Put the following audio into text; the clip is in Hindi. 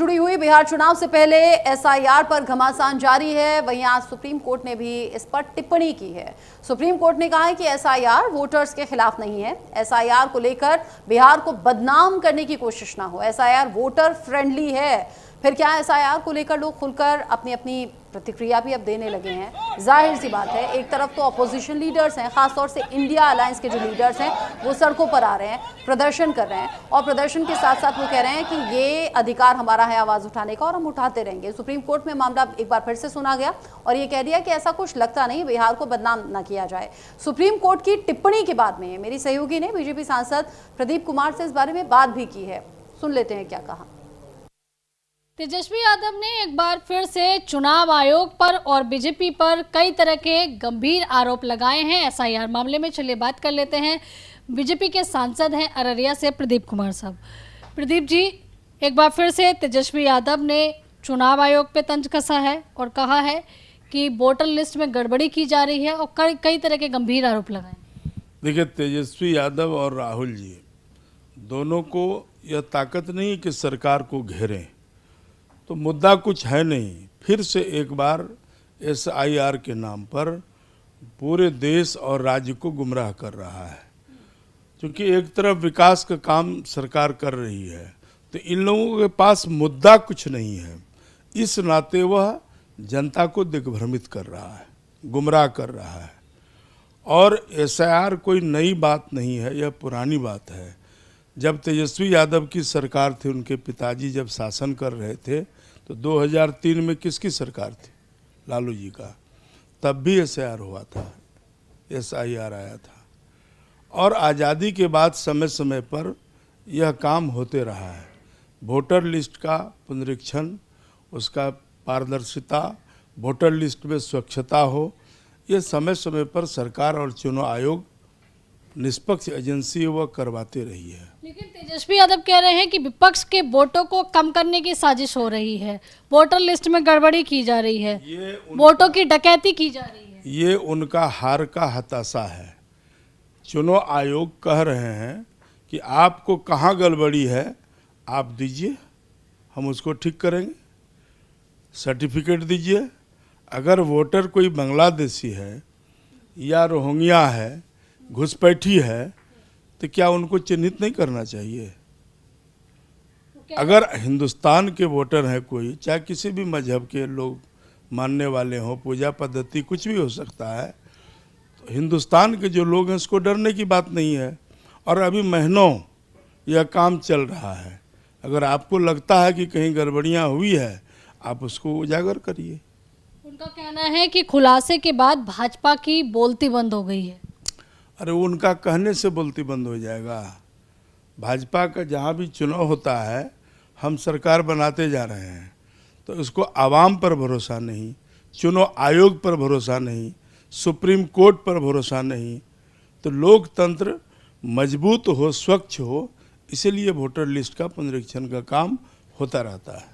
जुड़ी हुई बिहार चुनाव से पहले एसआईआर पर घमासान जारी है। वहीं आज सुप्रीम कोर्ट ने भी इस पर टिप्पणी की है। सुप्रीम कोर्ट ने कहा है कि एसआईआर वोटर्स के खिलाफ नहीं है। एसआईआर को लेकर बिहार को बदनाम करने की कोशिश ना हो। एसआईआर वोटर फ्रेंडली है। फिर क्या एसआईआर को लेकर लोग खुलकर अपनी अपनी प्रतिक्रिया भी अब देने लगे हैं। जाहिर सी बात है, एक तरफ तो अपोजिशन लीडर्स हैं, खासतौर से इंडिया अलायंस के जो लीडर्स हैं वो सड़कों पर आ रहे हैं, प्रदर्शन कर रहे हैं और प्रदर्शन के साथ साथ वो कह रहे हैं कि ये अधिकार हमारा है आवाज़ उठाने का और हम उठाते रहेंगे। सुप्रीम कोर्ट में मामला एक बार फिर से सुना गया और ये कह दिया कि ऐसा कुछ लगता नहीं, बिहार को बदनाम न किया जाए। सुप्रीम कोर्ट की टिप्पणी के बाद में मेरी सहयोगी ने बीजेपी सांसद प्रदीप कुमार से इस बारे में बात भी की है। सुन लेते हैं क्या कहा। तेजस्वी यादव ने एक बार फिर से चुनाव आयोग पर और बीजेपी पर कई तरह के गंभीर आरोप लगाए हैं एसआईआर मामले में। चलिए बात कर लेते हैं। बीजेपी के सांसद हैं अररिया से प्रदीप कुमार साहब। प्रदीप जी, एक बार फिर से तेजस्वी यादव ने चुनाव आयोग पे तंज कसा है और कहा है कि वोटर लिस्ट में गड़बड़ी की जा रही है और कई तरह के गंभीर आरोप लगाए। देखिए, तेजस्वी यादव और राहुल जी दोनों को यह ताकत नहीं कि सरकार को घेरें, तो मुद्दा कुछ है नहीं। फिर से एक बार एसआईआर के नाम पर पूरे देश और राज्य को गुमराह कर रहा है। क्योंकि एक तरफ विकास का काम सरकार कर रही है तो इन लोगों के पास मुद्दा कुछ नहीं है। इस नाते वह जनता को दिग्भ्रमित कर रहा है, गुमराह कर रहा है। और एसआईआर कोई नई बात नहीं है, यह पुरानी बात है। जब तेजस्वी यादव की सरकार थी, उनके पिताजी जब शासन कर रहे थे तो 2003 में किसकी सरकार थी? लालू जी का। तब भी एसआईआर हुआ था, एसआईआर आया था। और आज़ादी के बाद समय समय पर यह काम होते रहा है। वोटर लिस्ट का पुनरीक्षण, उसका पारदर्शिता, वोटर लिस्ट में स्वच्छता हो, ये समय समय पर सरकार और चुनाव आयोग निष्पक्ष एजेंसी वह करवाते रही है। लेकिन तेजस्वी यादव कह रहे हैं कि विपक्ष के वोटों को कम करने की साजिश हो रही है, वोटर लिस्ट में गड़बड़ी की जा रही है, वोटों की डकैती की जा रही है। ये उनका हार का हताशा है। चुनाव आयोग कह रहे हैं कि आपको कहाँ गड़बड़ी है आप दीजिए, हम उसको ठीक करेंगे, सर्टिफिकेट दीजिए। अगर वोटर कोई बांग्लादेशी है या रोहिंग्या है, घुसपैठी है, तो क्या उनको चिन्हित नहीं करना चाहिए? अगर हिंदुस्तान के वोटर हैं कोई, चाहे किसी भी मजहब के लोग मानने वाले हों, पूजा पद्धति कुछ भी हो सकता है, तो हिंदुस्तान के जो लोग हैं उसको डरने की बात नहीं है। और अभी महीनों यह काम चल रहा है। अगर आपको लगता है कि कहीं गड़बड़ियाँ हुई है, आप उसको उजागर करिए। उनका कहना है कि खुलासे के बाद भाजपा की बोलती बंद हो गई है। अरे उनका कहने से बोलती बंद हो जाएगा। भाजपा का जहाँ भी चुनाव होता है, हम सरकार बनाते जा रहे हैं, तो इसको आवाम पर भरोसा नहीं, चुनाव आयोग पर भरोसा नहीं, सुप्रीम कोर्ट पर भरोसा नहीं। तो लोकतंत्र मजबूत हो, स्वच्छ हो, इसीलिए वोटर लिस्ट का पुनरीक्षण का काम होता रहता है।